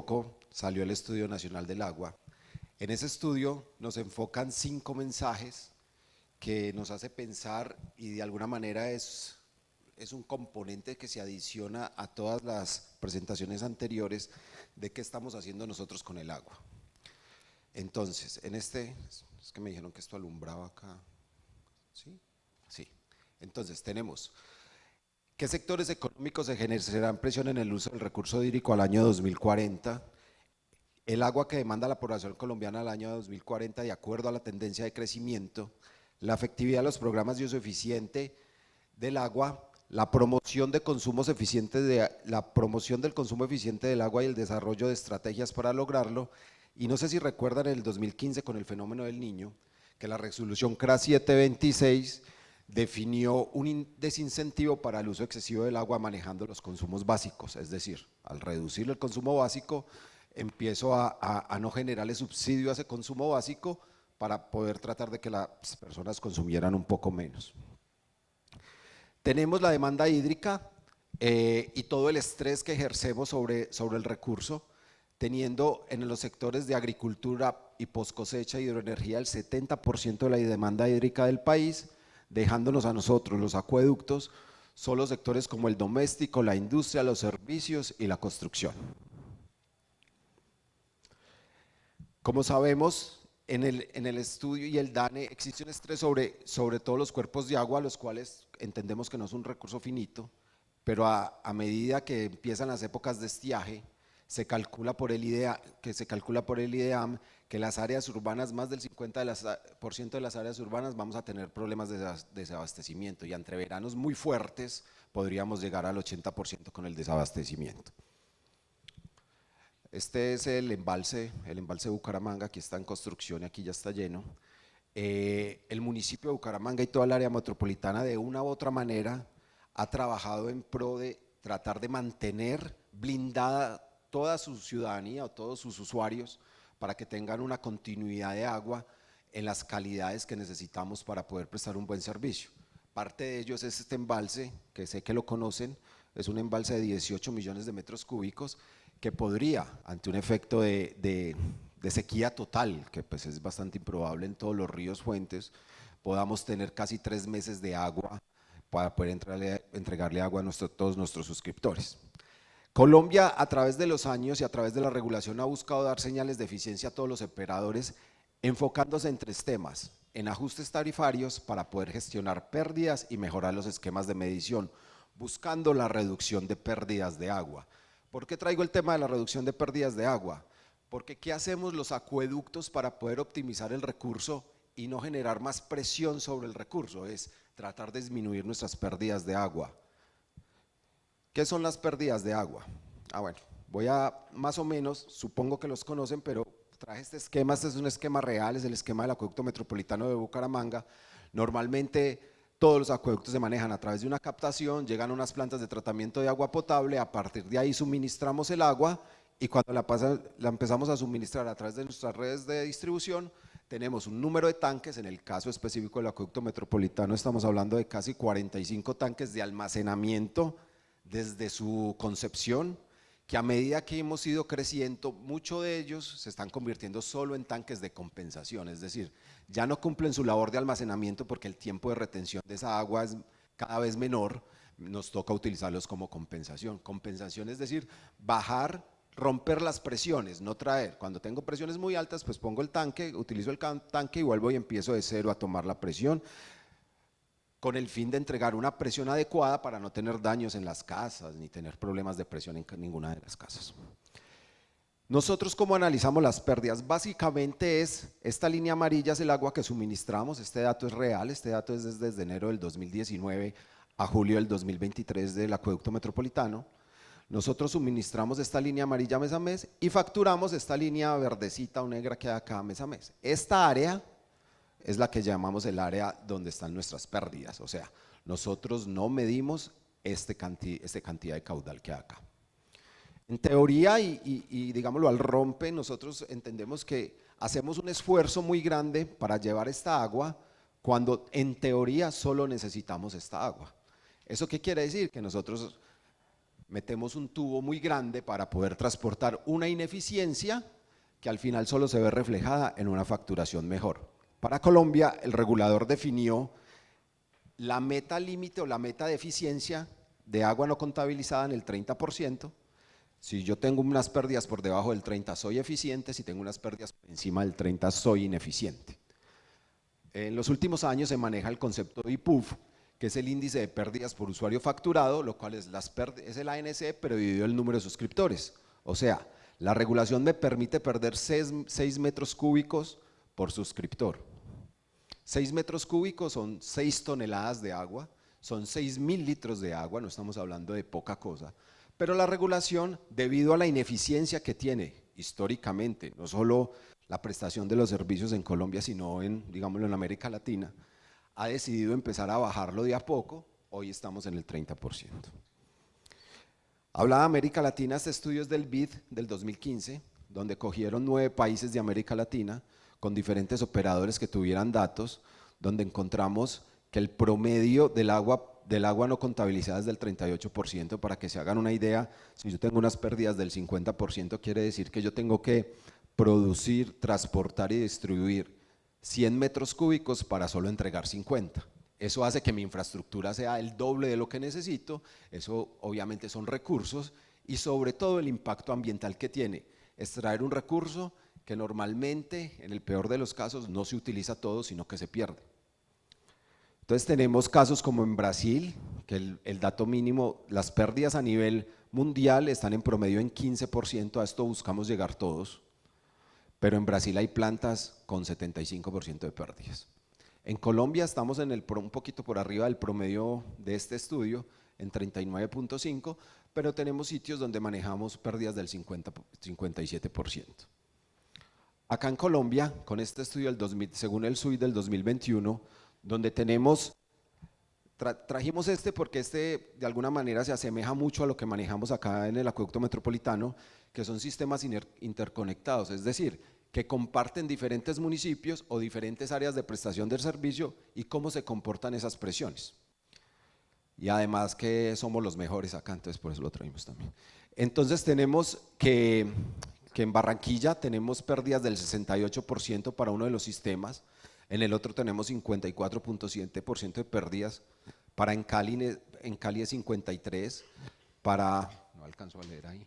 poco salió el Estudio Nacional del Agua. En ese estudio nos enfocan 5 mensajes que nos hace pensar y de alguna manera es un componente que se adiciona a todas las presentaciones anteriores de qué estamos haciendo nosotros con el agua. Entonces, es que me dijeron que esto alumbraba acá, ¿sí? Sí. Entonces, tenemos, ¿qué sectores económicos ejercerán presión en el uso del recurso hídrico al año 2040? El agua que demanda la población colombiana al año 2040 de acuerdo a la tendencia de crecimiento, la efectividad de los programas de uso eficiente del agua, la promoción del consumo eficiente del agua y el desarrollo de estrategias para lograrlo. Y no sé si recuerdan en el 2015 con el fenómeno del Niño, que la resolución CRA 726 definió un desincentivo para el uso excesivo del agua manejando los consumos básicos, es decir, al reducir el consumo básico, empiezo a no generarle subsidio a ese consumo básico para poder tratar de que las personas consumieran un poco menos. Tenemos la demanda hídrica y todo el estrés que ejercemos sobre el recurso, teniendo en los sectores de agricultura y poscosecha hidroenergía el 70% de la demanda hídrica del país, dejándonos a nosotros los acueductos, solo sectores como el doméstico, la industria, los servicios y la construcción. Como sabemos, en el estudio y el DANE existe un estrés sobre todos los cuerpos de agua, los cuales entendemos que no es un recurso finito, pero a medida que empiezan las épocas de estiaje, se calcula por el IDEAM que las áreas urbanas, más del 50% de las áreas urbanas vamos a tener problemas de desabastecimiento y entre veranos muy fuertes podríamos llegar al 80% con el desabastecimiento. Este es el embalse de Bucaramanga, aquí está en construcción y aquí ya está lleno. El municipio de Bucaramanga y toda el área metropolitana de una u otra manera ha trabajado en pro de tratar de mantener blindada toda su ciudadanía o todos sus usuarios para que tengan una continuidad de agua en las calidades que necesitamos para poder prestar un buen servicio. Parte de ellos es este embalse, que sé que lo conocen, es un embalse de 18 millones de metros cúbicos que podría, ante un efecto de sequía total, que pues es bastante improbable en todos los ríos fuentes, podamos tener casi 3 meses de agua para poder entregarle agua a todos nuestros suscriptores. Colombia, a través de los años y a través de la regulación, ha buscado dar señales de eficiencia a todos los operadores, enfocándose en 3 temas: en ajustes tarifarios para poder gestionar pérdidas y mejorar los esquemas de medición, buscando la reducción de pérdidas de agua. ¿Por qué traigo el tema de la reducción de pérdidas de agua? Porque ¿qué hacemos los acueductos para poder optimizar el recurso y no generar más presión sobre el recurso? Es tratar de disminuir nuestras pérdidas de agua. ¿Qué son las pérdidas de agua? Bueno, voy a más o menos, supongo que los conocen, pero traje este esquema, este es un esquema real, es el esquema del acueducto metropolitano de Bucaramanga. Normalmente todos los acueductos se manejan a través de una captación, llegan a unas plantas de tratamiento de agua potable, a partir de ahí suministramos el agua y cuando la empezamos a suministrar a través de nuestras redes de distribución, tenemos un número de tanques. En el caso específico del acueducto metropolitano estamos hablando de casi 45 tanques de almacenamiento desde su concepción, que a medida que hemos ido creciendo, muchos de ellos se están convirtiendo solo en tanques de compensación, es decir, ya no cumplen su labor de almacenamiento porque el tiempo de retención de esa agua es cada vez menor, nos toca utilizarlos como compensación. Compensación es decir, bajar, romper las presiones, no traer. Cuando tengo presiones muy altas, pues pongo el tanque, utilizo el tanque y vuelvo y empiezo de cero a tomar la presión, con el fin de entregar una presión adecuada para no tener daños en las casas, ni tener problemas de presión en ninguna de las casas. Nosotros, ¿cómo analizamos las pérdidas? Básicamente esta línea amarilla es el agua que suministramos, este dato es real, este dato es desde enero del 2019 a julio del 2023 del acueducto metropolitano. Nosotros suministramos esta línea amarilla mes a mes y facturamos esta línea verdecita o negra que hay acá mes a mes. Esta área es la que llamamos el área donde están nuestras pérdidas, o sea, nosotros no medimos esta cantidad de caudal que hay acá. En teoría y digámoslo al rompe, nosotros entendemos que hacemos un esfuerzo muy grande para llevar esta agua cuando en teoría solo necesitamos esta agua. ¿Eso qué quiere decir? Que nosotros metemos un tubo muy grande para poder transportar una ineficiencia que al final solo se ve reflejada en una facturación mejor. Para Colombia, el regulador definió la meta límite o la meta de eficiencia de agua no contabilizada en el 30%. Si yo tengo unas pérdidas por debajo del 30 soy eficiente, si tengo unas pérdidas por encima del 30 soy ineficiente. En los últimos años se maneja el concepto de IPUF, que es el índice de pérdidas por usuario facturado, lo cual es el ANC, pero dividido el número de suscriptores. O sea, la regulación me permite perder 6 metros cúbicos por suscriptor. 6 metros cúbicos son 6 toneladas de agua, son 6.000 litros de agua, no estamos hablando de poca cosa. Pero la regulación, debido a la ineficiencia que tiene históricamente, no solo la prestación de los servicios en Colombia, sino digámoslo, en América Latina, ha decidido empezar a bajarlo de a poco. Hoy estamos en el 30%. Hablaba de América Latina, este estudio es del BID del 2015, donde cogieron 9 países de América Latina con diferentes operadores que tuvieran datos, donde encontramos que el promedio del agua no contabilizada es del 38%. Para que se hagan una idea, si yo tengo unas pérdidas del 50%, quiere decir que yo tengo que producir, transportar y distribuir 100 metros cúbicos para solo entregar 50. Eso hace que mi infraestructura sea el doble de lo que necesito. Eso obviamente son recursos y sobre todo el impacto ambiental que tiene. Extraer un recurso que normalmente, en el peor de los casos, no se utiliza todo, sino que se pierde. Entonces tenemos casos como en Brasil, que el dato mínimo, las pérdidas a nivel mundial están en promedio en 15%, a esto buscamos llegar todos, pero en Brasil hay plantas con 75% de pérdidas. En Colombia estamos un poquito por arriba del promedio de este estudio, en 39.5%, pero tenemos sitios donde manejamos pérdidas del 57%. Acá en Colombia, con este estudio según el SUI del 2021, donde trajimos porque de alguna manera se asemeja mucho a lo que manejamos acá en el acueducto metropolitano, que son sistemas interconectados, es decir, que comparten diferentes municipios o diferentes áreas de prestación del servicio y cómo se comportan esas presiones. Y además que somos los mejores acá, entonces por eso lo traímos también. Entonces tenemos que en Barranquilla tenemos pérdidas del 68% para uno de los sistemas, en el otro tenemos 54.7% de pérdidas, en Cali es 53%, no alcanzo a leer ahí,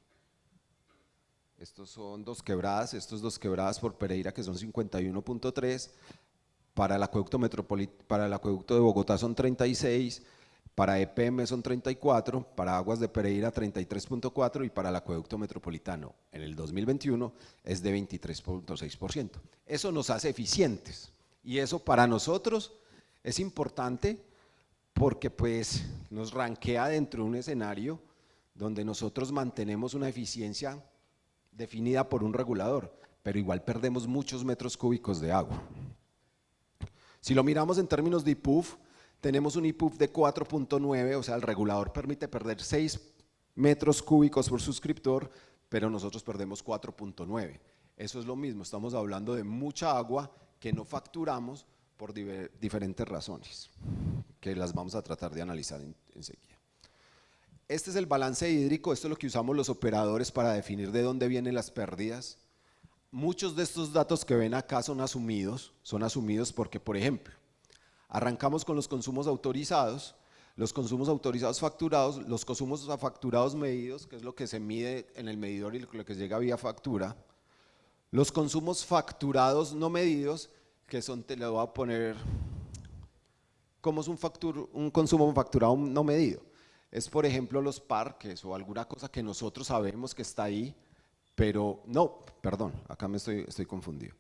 estos son Dos Quebradas, por Pereira que son 51.3%, para el acueducto de Bogotá son 36%, para EPM son 34%, para Aguas de Pereira 33.4% y para el acueducto metropolitano en el 2021 es de 23.6%. Eso nos hace eficientes y eso para nosotros es importante porque pues nos rankea dentro de un escenario donde nosotros mantenemos una eficiencia definida por un regulador, pero igual perdemos muchos metros cúbicos de agua. Si lo miramos en términos de IPUF, tenemos un IPUF de 4.9, o sea, el regulador permite perder 6 metros cúbicos por suscriptor, pero nosotros perdemos 4.9. Eso es lo mismo, estamos hablando de mucha agua que no facturamos por diferentes razones, que las vamos a tratar de analizar enseguida. Este es el balance hídrico, esto es lo que usamos los operadores para definir de dónde vienen las pérdidas. Muchos de estos datos que ven acá son asumidos porque, por ejemplo, arrancamos con los consumos autorizados facturados, los consumos facturados medidos, que es lo que se mide en el medidor y lo que llega vía factura, los consumos facturados no medidos, que son, te lo voy a poner, ¿cómo es un consumo facturado no medido? Es por ejemplo los parques o alguna cosa que nosotros sabemos que está ahí, pero no, perdón, acá estoy confundido.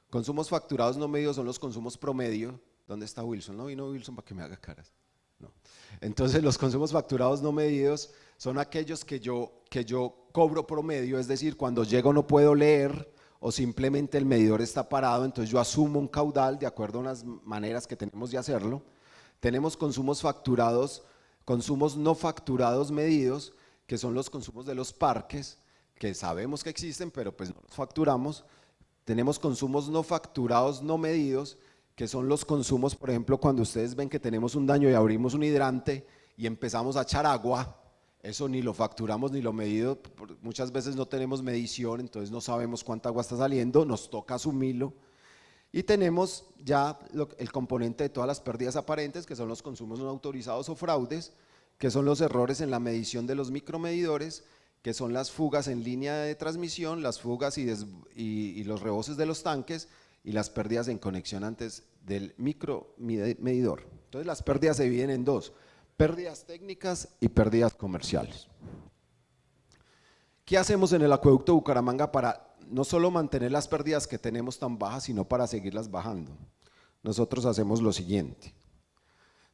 Consumos facturados no medidos son los consumos promedio. ¿Dónde está Wilson? No vino Wilson para que me haga caras. No. Entonces los consumos facturados no medidos son aquellos que yo cobro promedio, es decir, cuando llego no puedo leer o simplemente el medidor está parado, entonces yo asumo un caudal de acuerdo a unas maneras que tenemos de hacerlo. Tenemos consumos no facturados medidos, que son los consumos de los parques, que sabemos que existen, pero pues no los facturamos. Tenemos consumos no facturados no medidos, que son los consumos, por ejemplo, cuando ustedes ven que tenemos un daño y abrimos un hidrante y empezamos a echar agua, Eso ni lo facturamos ni lo medido, muchas veces no tenemos medición, entonces no sabemos cuánta agua está saliendo, nos toca asumirlo. Y tenemos ya el componente de todas las pérdidas aparentes, que son los consumos no autorizados o fraudes, que son los errores en la medición de los micromedidores, que son las fugas en línea de transmisión, las fugas y los reboses de los tanques, y las pérdidas en conexión antes del micromedidor. Entonces las pérdidas se dividen en dos: pérdidas técnicas y pérdidas comerciales. ¿Qué hacemos en el acueducto de Bucaramanga para no solo mantener las pérdidas que tenemos tan bajas, sino para seguirlas bajando? Nosotros hacemos lo siguiente.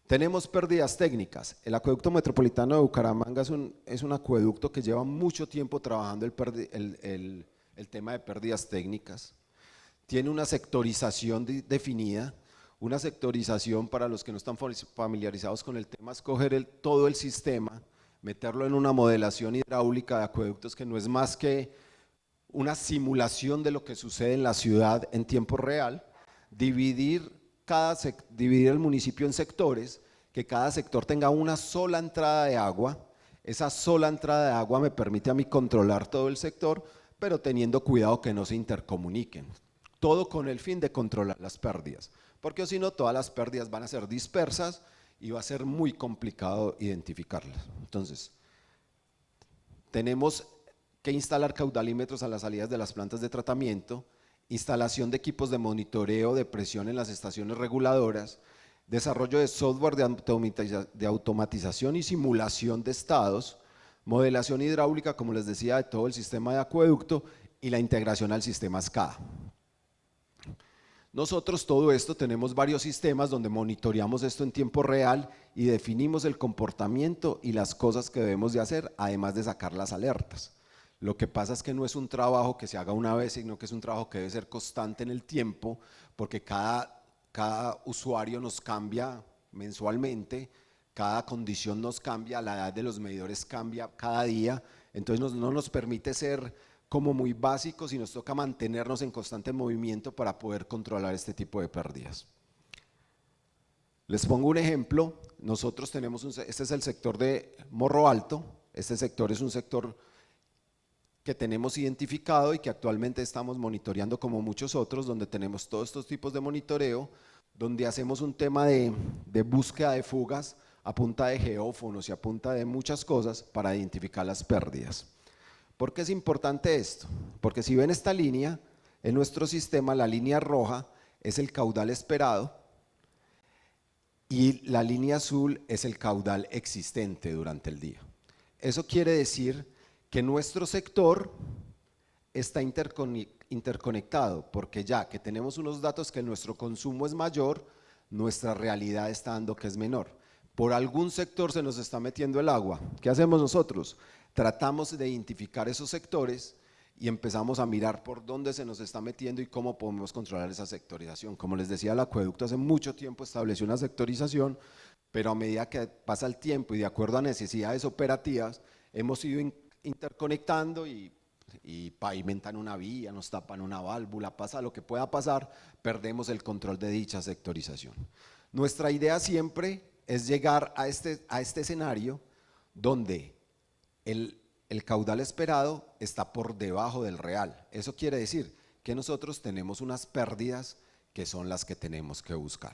Tenemos pérdidas técnicas. El acueducto metropolitano de Bucaramanga es un acueducto que lleva mucho tiempo trabajando el tema de pérdidas técnicas. Tiene una sectorización definida. Una sectorización, para los que no están familiarizados con el tema, es coger todo el sistema, meterlo en una modelación hidráulica de acueductos, que no es más que una simulación de lo que sucede en la ciudad en tiempo real, dividir el municipio en sectores, que cada sector tenga una sola entrada de agua. Esa sola entrada de agua me permite a mí controlar todo el sector, pero teniendo cuidado que no se intercomuniquen. Todo con el fin de controlar las pérdidas, porque si no, todas las pérdidas van a ser dispersas y va a ser muy complicado identificarlas. Entonces, tenemos que instalar caudalímetros a las salidas de las plantas de tratamiento, instalación de equipos de monitoreo de presión en las estaciones reguladoras, desarrollo de software de automatización y simulación de estados, modelación hidráulica, como les decía, de todo el sistema de acueducto, y la integración al sistema SCADA. Nosotros todo esto tenemos varios sistemas donde monitoreamos esto en tiempo real y definimos el comportamiento y las cosas que debemos de hacer, además de sacar las alertas. Lo que pasa es que no es un trabajo que se haga una vez, sino que es un trabajo que debe ser constante en el tiempo, porque cada usuario nos cambia mensualmente, cada condición nos cambia, la edad de los medidores cambia cada día, entonces no nos permite ser como muy básicos y nos toca mantenernos en constante movimiento para poder controlar este tipo de pérdidas. Les pongo un ejemplo. Nosotros tenemos, este es el sector de Morro Alto. Este sector es un sector que tenemos identificado y que actualmente estamos monitoreando, como muchos otros, donde tenemos todos estos tipos de monitoreo, donde hacemos un tema de búsqueda de fugas a punta de geófonos y a punta de muchas cosas para identificar las pérdidas. ¿Por qué es importante esto? Porque si ven esta línea, en nuestro sistema la línea roja es el caudal esperado y la línea azul es el caudal existente durante el día. Eso quiere decir que nuestro sector está interconectado, porque ya que tenemos unos datos que nuestro consumo es mayor, nuestra realidad está dando que es menor. Por algún sector se nos está metiendo el agua. ¿Qué hacemos nosotros? Tratamos de identificar esos sectores y empezamos a mirar por dónde se nos está metiendo y cómo podemos controlar esa sectorización. Como les decía, el acueducto hace mucho tiempo estableció una sectorización, pero a medida que pasa el tiempo y de acuerdo a necesidades operativas, hemos ido interconectando y pavimentan una vía, nos tapan una válvula, pasa lo que pueda pasar, perdemos el control de dicha sectorización. Nuestra idea siempre es llegar a este escenario donde el caudal esperado está por debajo del real. Eso quiere decir que nosotros tenemos unas pérdidas que son las que tenemos que buscar.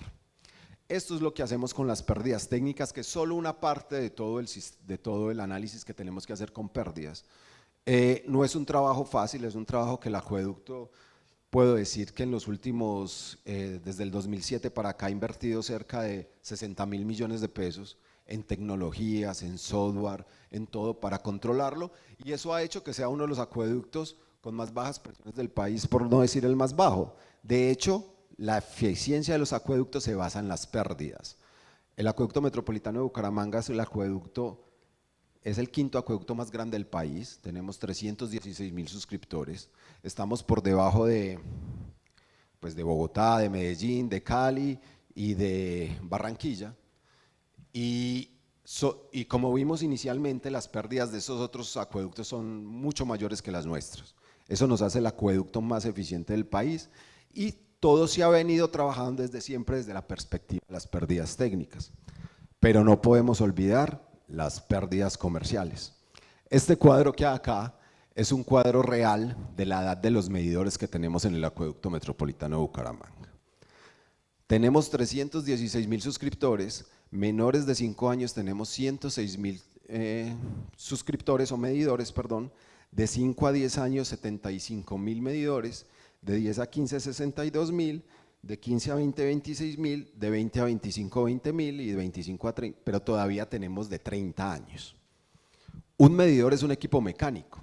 Esto es lo que hacemos con las pérdidas técnicas, que es solo una parte de todo el análisis que tenemos que hacer con pérdidas. No es un trabajo fácil, es un trabajo que el acueducto, puedo decir que en los últimos, desde el 2007 para acá, ha invertido cerca de 60.000 millones de pesos en tecnologías, en software, en todo para controlarlo, y eso ha hecho que sea uno de los acueductos con más bajas presiones del país, por no decir el más bajo. De hecho, la eficiencia de los acueductos se basa en las pérdidas. El acueducto metropolitano de Bucaramanga es el quinto acueducto más grande del país, tenemos 316.000 suscriptores, estamos por debajo de Bogotá, de Medellín, de Cali y de Barranquilla, y como vimos inicialmente, las pérdidas de esos otros acueductos son mucho mayores que las nuestras. Eso nos hace el acueducto más eficiente del país, y todo se ha venido trabajando desde siempre desde la perspectiva de las pérdidas técnicas. Pero no podemos olvidar las pérdidas comerciales. Este cuadro que hay acá es un cuadro real de la edad de los medidores que tenemos en el Acueducto Metropolitano de Bucaramanga. Tenemos 316.000 suscriptores, menores de 5 años tenemos 106.000 suscriptores o medidores, perdón, de 5 a 10 años 75.000 medidores, de 10 a 15 62.000, de 15 a 20 26.000, de 20 a 25 20.000 y de 25 a 30, pero todavía tenemos de 30 años. Un medidor es un equipo mecánico,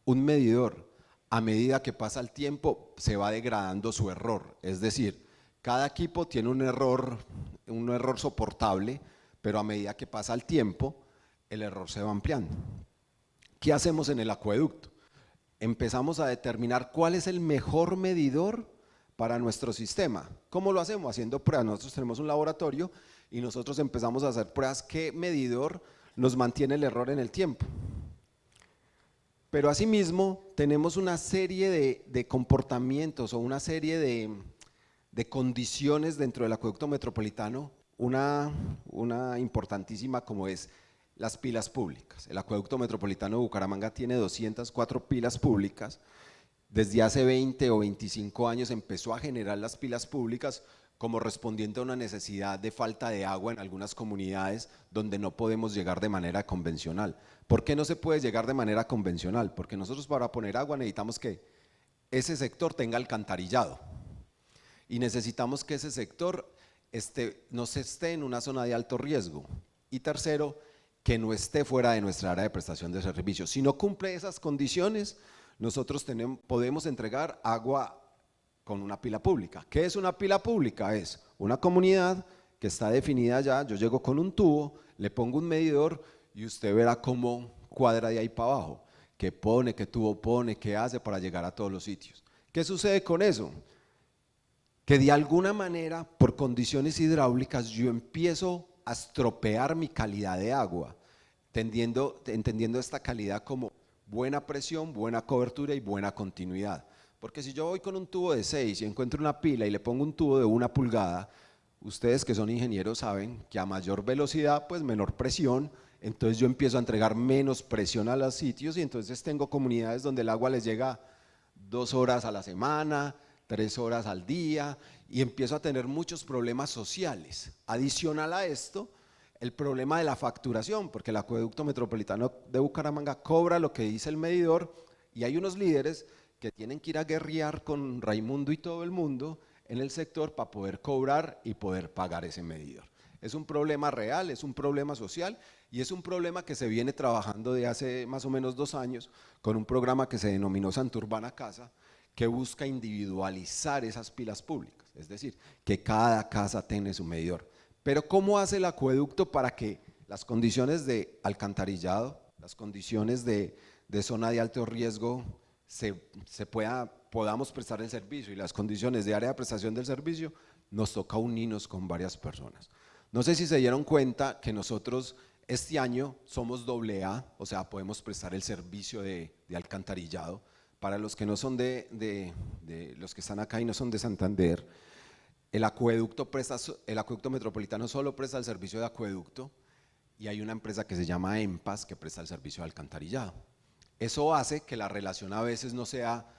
un medidor a medida que pasa el tiempo se va degradando su error, es decir, cada equipo tiene un error soportable, pero a medida que pasa el tiempo, el error se va ampliando. ¿Qué hacemos en el acueducto? Empezamos a determinar cuál es el mejor medidor para nuestro sistema. ¿Cómo lo hacemos? Haciendo pruebas. Nosotros tenemos un laboratorio y nosotros empezamos a hacer pruebas. ¿Qué medidor nos mantiene el error en el tiempo? Pero asimismo tenemos una serie de comportamientos o una serie de condiciones dentro del acueducto metropolitano, una importantísima como es las pilas públicas. El acueducto metropolitano de Bucaramanga tiene 204 pilas públicas. Desde hace 20 o 25 años empezó a generar las pilas públicas como respondiendo a una necesidad de falta de agua en algunas comunidades donde no podemos llegar de manera convencional. ¿Por qué no se puede llegar de manera convencional? Porque nosotros para poner agua necesitamos que ese sector tenga alcantarillado y necesitamos que ese sector no se esté en una zona de alto riesgo. Y tercero, que no esté fuera de nuestra área de prestación de servicios. Si no cumple esas condiciones, nosotros podemos entregar agua con una pila pública. ¿Qué es una pila pública? Es una comunidad que está definida ya, yo llego con un tubo, le pongo un medidor y usted verá cómo cuadra de ahí para abajo, qué pone, qué tubo pone, qué hace para llegar a todos los sitios. ¿Qué sucede con eso? Que de alguna manera, por condiciones hidráulicas, yo empiezo a estropear mi calidad de agua, entendiendo esta calidad como buena presión, buena cobertura y buena continuidad. Porque si yo voy con un tubo de 6 y encuentro una pila y le pongo un tubo de 1 pulgada, ustedes que son ingenieros saben que a mayor velocidad, pues menor presión, entonces yo empiezo a entregar menos presión a los sitios y entonces tengo comunidades donde el agua les llega 2 horas a la semana, 3 horas al día y empiezo a tener muchos problemas sociales. Adicional a esto, el problema de la facturación, porque el acueducto metropolitano de Bucaramanga cobra lo que dice el medidor y hay unos líderes que tienen que ir a guerrear con Raimundo y todo el mundo en el sector para poder cobrar y poder pagar ese medidor. Es un problema real, es un problema social y es un problema que se viene trabajando de hace más o menos 2 años con un programa que se denominó Santurbana Casa, que busca individualizar esas pilas públicas, es decir, que cada casa tenga su medidor. Pero ¿cómo hace el acueducto para que las condiciones de alcantarillado, las condiciones de zona de alto riesgo podamos prestar el servicio y las condiciones de área de prestación del servicio? Nos toca unirnos con varias personas. No sé si se dieron cuenta que nosotros este año somos AA, o sea, podemos prestar el servicio de alcantarillado. Para los que no son los que están acá y no son de Santander, el acueducto metropolitano solo presta el servicio de acueducto y hay una empresa que se llama EMPAS que presta el servicio de alcantarillado. Eso hace que la relación a veces no sea,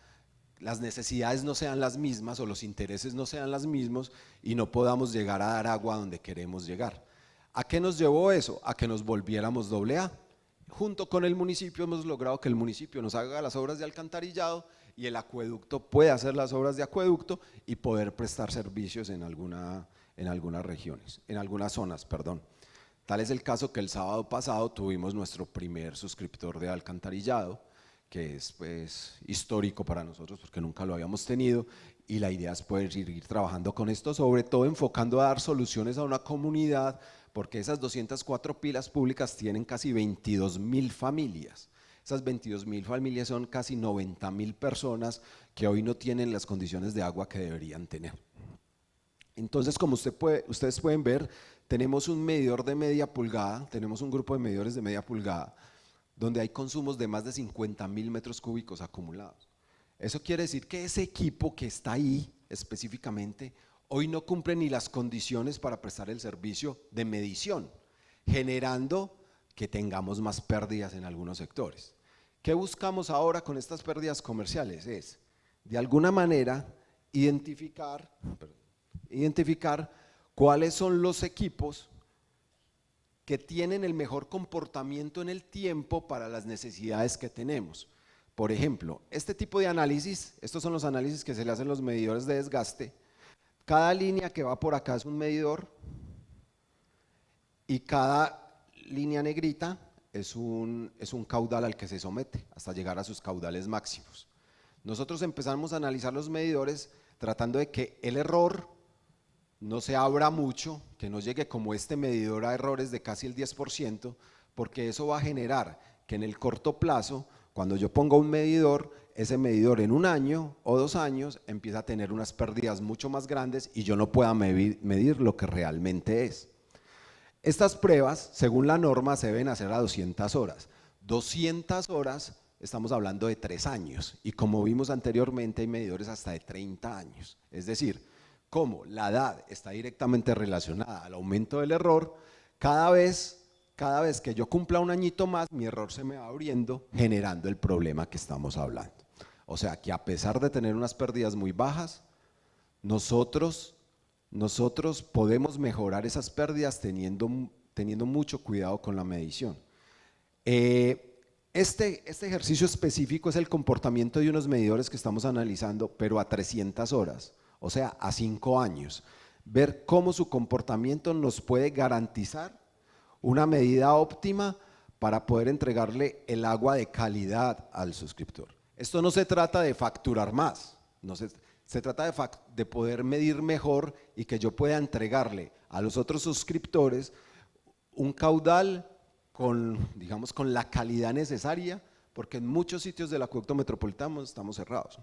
las necesidades no sean las mismas o los intereses no sean los mismos y no podamos llegar a dar agua donde queremos llegar. ¿A qué nos llevó eso? A que nos volviéramos AA. Junto con el municipio hemos logrado que el municipio nos haga las obras de alcantarillado y el acueducto pueda hacer las obras de acueducto y poder prestar servicios en algunas regiones, en algunas zonas, perdón. Tal es el caso que el sábado pasado tuvimos nuestro primer suscriptor de alcantarillado, que es pues histórico para nosotros porque nunca lo habíamos tenido y la idea es poder ir trabajando con esto, sobre todo enfocando a dar soluciones a una comunidad, porque esas 204 pilas públicas tienen casi 22.000 familias. Esas 22.000 familias son casi 90.000 personas que hoy no tienen las condiciones de agua que deberían tener. Entonces, como ustedes pueden ver, tenemos un medidor de media pulgada, tenemos un grupo de medidores de media pulgada, donde hay consumos de más de 50.000 metros cúbicos acumulados. Eso quiere decir que ese equipo que está ahí específicamente, hoy no cumple ni las condiciones para prestar el servicio de medición, generando que tengamos más pérdidas en algunos sectores. ¿Qué buscamos ahora con estas pérdidas comerciales? Es, de alguna manera, identificar cuáles son los equipos que tienen el mejor comportamiento en el tiempo para las necesidades que tenemos. Por ejemplo, este tipo de análisis, estos son los análisis que se le hacen los medidores de desgaste. Cada línea que va por acá es un medidor y cada línea negrita es un caudal al que se somete hasta llegar a sus caudales máximos. Nosotros empezamos a analizar los medidores tratando de que el error no se abra mucho, que no llegue como este medidor a errores de casi el 10%, porque eso va a generar que en el corto plazo, cuando yo ponga un medidor, ese medidor en un año o 2 años empieza a tener unas pérdidas mucho más grandes y yo no pueda medir lo que realmente es. Estas pruebas, según la norma, se deben hacer a 200 horas. 200 horas, estamos hablando de 3 años, y como vimos anteriormente hay medidores hasta de 30 años. Es decir, como la edad está directamente relacionada al aumento del error, cada vez que yo cumpla un añito más, mi error se me va abriendo, generando el problema que estamos hablando. O sea que a pesar de tener unas pérdidas muy bajas, nosotros podemos mejorar esas pérdidas teniendo mucho cuidado con la medición. Este ejercicio específico es el comportamiento de unos medidores que estamos analizando, pero a 300 horas, o sea, a 5 años. Ver cómo su comportamiento nos puede garantizar una medida óptima para poder entregarle el agua de calidad al suscriptor. Esto no se trata de facturar más, se trata de poder medir mejor y que yo pueda entregarle a los otros suscriptores un caudal digamos, con la calidad necesaria, porque en muchos sitios del acueducto metropolitano estamos cerrados.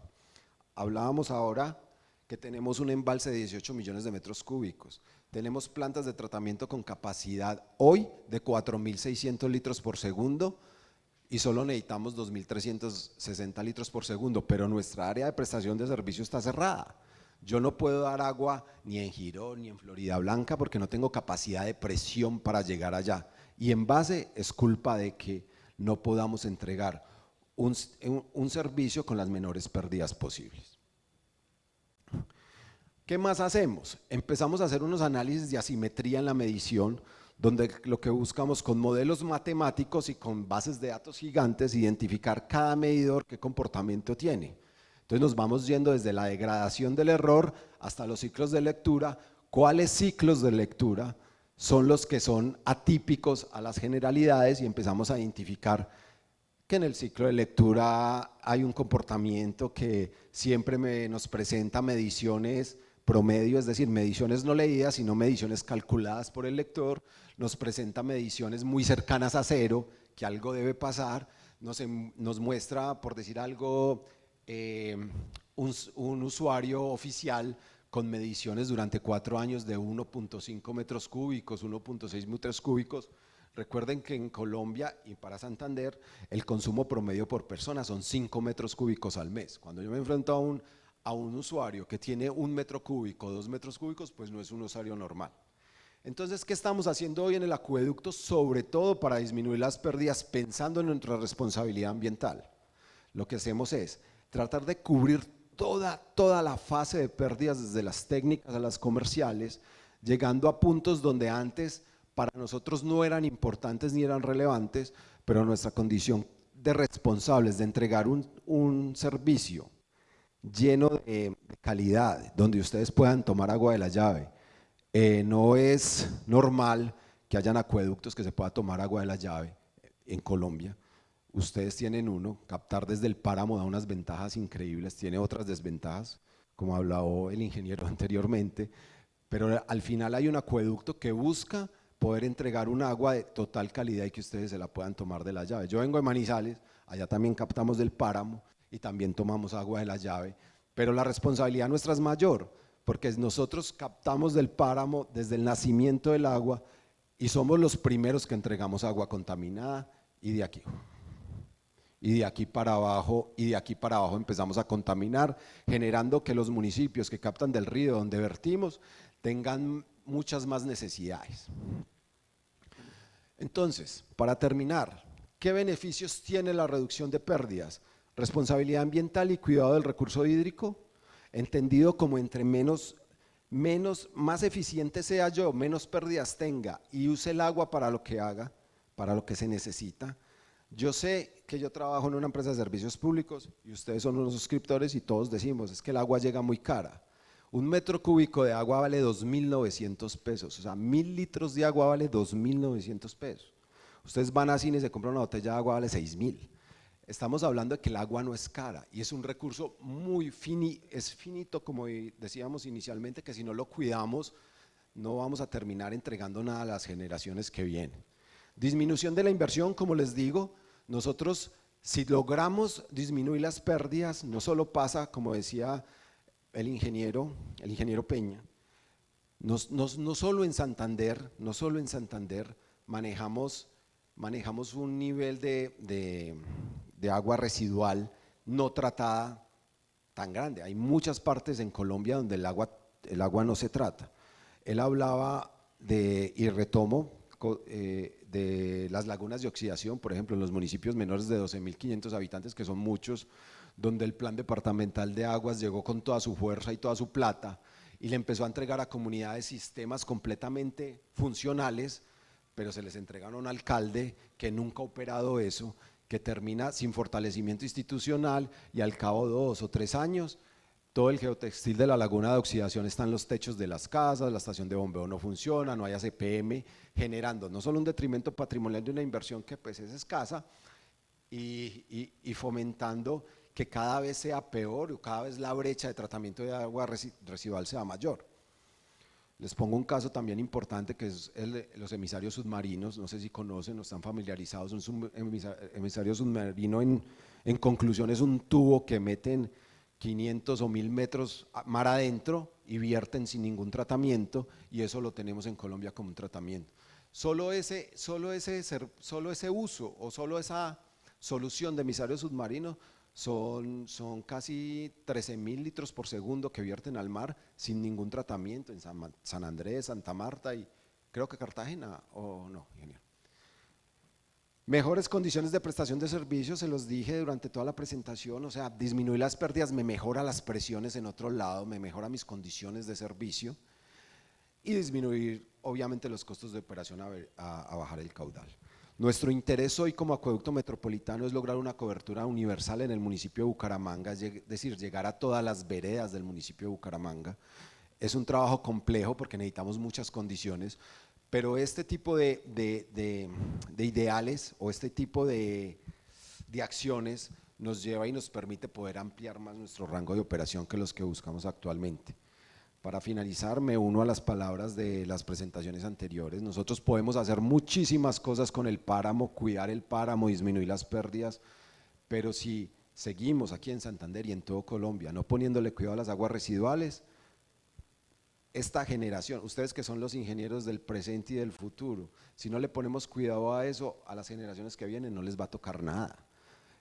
Hablábamos ahora que tenemos un embalse de 18 millones de metros cúbicos, tenemos plantas de tratamiento con capacidad hoy de 4.600 litros por segundo y solo necesitamos 2.360 litros por segundo, pero nuestra área de prestación de servicio está cerrada. Yo no puedo dar agua ni en Girón ni en Florida Blanca porque no tengo capacidad de presión para llegar allá. Y en base es culpa de que no podamos entregar un servicio con las menores pérdidas posibles. ¿Qué más hacemos? Empezamos a hacer unos análisis de asimetría en la medición, donde lo que buscamos con modelos matemáticos y con bases de datos gigantes, identificar cada medidor qué comportamiento tiene. Entonces nos vamos yendo desde la degradación del error hasta los ciclos de lectura. ¿Cuáles ciclos de lectura son los que son atípicos a las generalidades? Y empezamos a identificar que en el ciclo de lectura hay un comportamiento que siempre nos presenta mediciones promedio, es decir, mediciones no leídas, sino mediciones calculadas por el lector, nos presenta mediciones muy cercanas a cero, que algo debe pasar, nos muestra, por decir algo, un usuario oficial con mediciones durante 4 años de 1.5 metros cúbicos, 1.6 metros cúbicos. Recuerden que en Colombia y para Santander el consumo promedio por persona son 5 metros cúbicos al mes. Cuando yo me enfrento a un usuario que tiene 1 metro cúbico, 2 metros cúbicos, pues no es un usuario normal. Entonces, ¿qué estamos haciendo hoy en el acueducto? Sobre todo para disminuir las pérdidas, pensando en nuestra responsabilidad ambiental. Lo que hacemos es tratar de cubrir toda la fase de pérdidas, desde las técnicas a las comerciales, llegando a puntos donde antes para nosotros no eran importantes ni eran relevantes, pero nuestra condición de responsables de entregar un servicio lleno de calidad, donde ustedes puedan tomar agua de la llave. No es normal que hayan acueductos que se pueda tomar agua de la llave en Colombia. Ustedes tienen uno, captar desde el páramo da unas ventajas increíbles, tiene otras desventajas, como habló el ingeniero anteriormente, pero al final hay un acueducto que busca poder entregar un agua de total calidad y que ustedes se la puedan tomar de la llave. Yo vengo de Manizales, allá también captamos del páramo y también tomamos agua de la llave, pero la responsabilidad nuestra es mayor, porque nosotros captamos del páramo desde el nacimiento del agua y somos los primeros que entregamos agua contaminada y de aquí para abajo empezamos a contaminar, generando que los municipios que captan del río donde vertimos tengan muchas más necesidades. Entonces, para terminar, ¿qué beneficios tiene la reducción de pérdidas? Responsabilidad ambiental y cuidado del recurso hídrico, entendido como entre más eficiente sea yo, menos pérdidas tenga y use el agua para lo que haga, para lo que se necesita. Yo sé que yo trabajo en una empresa de servicios públicos y ustedes son unos suscriptores y todos decimos, es que el agua llega muy cara. Un metro cúbico de agua vale 2.900 pesos, o sea, 1.000 litros de agua vale 2.900 pesos. Ustedes van a cine y se compran una botella de agua, vale 6.000. Estamos hablando de que el agua no es cara y es un recurso muy finito, como decíamos inicialmente, que si no lo cuidamos no vamos a terminar entregando nada a las generaciones que vienen. Disminución de la inversión, como les digo, nosotros si logramos disminuir las pérdidas, no solo pasa, como decía el ingeniero Peña, no solo en Santander, manejamos un nivel de agua residual no tratada tan grande. Hay muchas partes en Colombia donde el agua no se trata. Él hablaba y retomo, de las lagunas de oxidación, por ejemplo, en los municipios menores de 12.500 habitantes, que son muchos, donde el plan departamental de aguas llegó con toda su fuerza y toda su plata y le empezó a entregar a comunidades sistemas completamente funcionales, pero se les entregaron a un alcalde que nunca ha operado eso, que termina sin fortalecimiento institucional y al cabo de 2 o 3 años todo el geotextil de la laguna de oxidación está en los techos de las casas, la estación de bombeo no funciona, no hay ACPM, generando no solo un detrimento patrimonial de una inversión que pues es escasa y fomentando que cada vez sea peor o cada vez la brecha de tratamiento de agua residual sea mayor. Les pongo un caso también importante que es los emisarios submarinos, no sé si conocen o están familiarizados. Un emisario submarino en conclusión es un tubo que meten 500 o 1.000 metros mar adentro y vierten sin ningún tratamiento, y eso lo tenemos en Colombia como un tratamiento. Solo ese uso o solo esa solución de emisarios submarinos son casi 13.000 litros por segundo que vierten al mar sin ningún tratamiento en San Andrés, Santa Marta y creo que Cartagena, o no, ingeniero. Mejores condiciones de prestación de servicios, se los dije durante toda la presentación, o sea, disminuir las pérdidas me mejora las presiones en otro lado, me mejora mis condiciones de servicio y disminuir obviamente los costos de operación a bajar el caudal. Nuestro interés hoy como acueducto metropolitano es lograr una cobertura universal en el municipio de Bucaramanga, es decir, llegar a todas las veredas del municipio de Bucaramanga. Es un trabajo complejo porque necesitamos muchas condiciones, pero este tipo de ideales o este tipo de acciones nos lleva y nos permite poder ampliar más nuestro rango de operación que los que buscamos actualmente. Para finalizar, me uno a las palabras de las presentaciones anteriores. Nosotros podemos hacer muchísimas cosas con el páramo, cuidar el páramo, disminuir las pérdidas, pero si seguimos aquí en Santander y en todo Colombia no poniéndole cuidado a las aguas residuales, esta generación, ustedes que son los ingenieros del presente y del futuro, si no le ponemos cuidado a eso, a las generaciones que vienen no les va a tocar nada.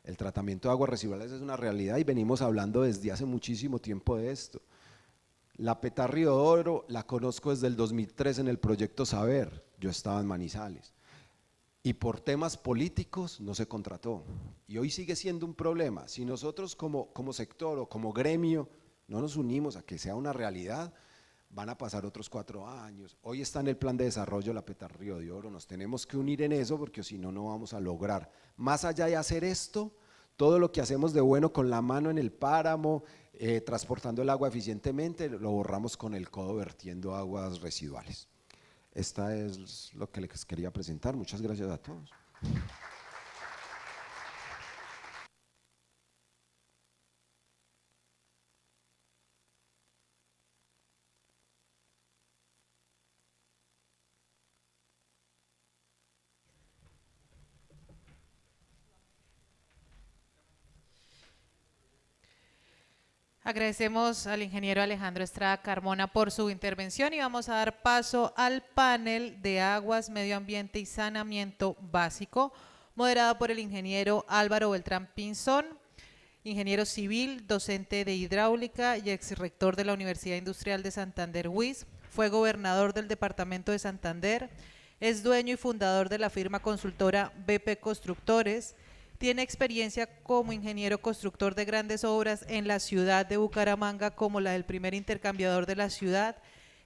El tratamiento de aguas residuales es una realidad y venimos hablando desde hace muchísimo tiempo de esto. La PETA Río de Oro la conozco desde el 2003 en el proyecto Saber, yo estaba en Manizales y por temas políticos no se contrató y hoy sigue siendo un problema. Si nosotros como sector o como gremio no nos unimos a que sea una realidad, van a pasar otros 4 años. Hoy está en el plan de desarrollo la PETA Río de Oro, nos tenemos que unir en eso porque si no, no vamos a lograr. Más allá de hacer esto, todo lo que hacemos de bueno con la mano en el páramo, transportando el agua eficientemente, lo borramos con el codo vertiendo aguas residuales. Esta es lo que les quería presentar. Muchas gracias a todos. Agradecemos al ingeniero Alejandro Estrada Carmona por su intervención y vamos a dar paso al panel de aguas, medio ambiente y saneamiento básico, moderado por el ingeniero Álvaro Beltrán Pinzón, ingeniero civil, docente de hidráulica y exrector de la Universidad Industrial de Santander UIS, fue gobernador del departamento de Santander, Es dueño y fundador de la firma consultora BP Constructores. Tiene experiencia como ingeniero constructor de grandes obras en la ciudad de Bucaramanga, como la del primer intercambiador de la ciudad,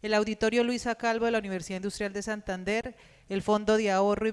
el Auditorio Luisa Calvo de la Universidad Industrial de Santander, el Fondo de Ahorro y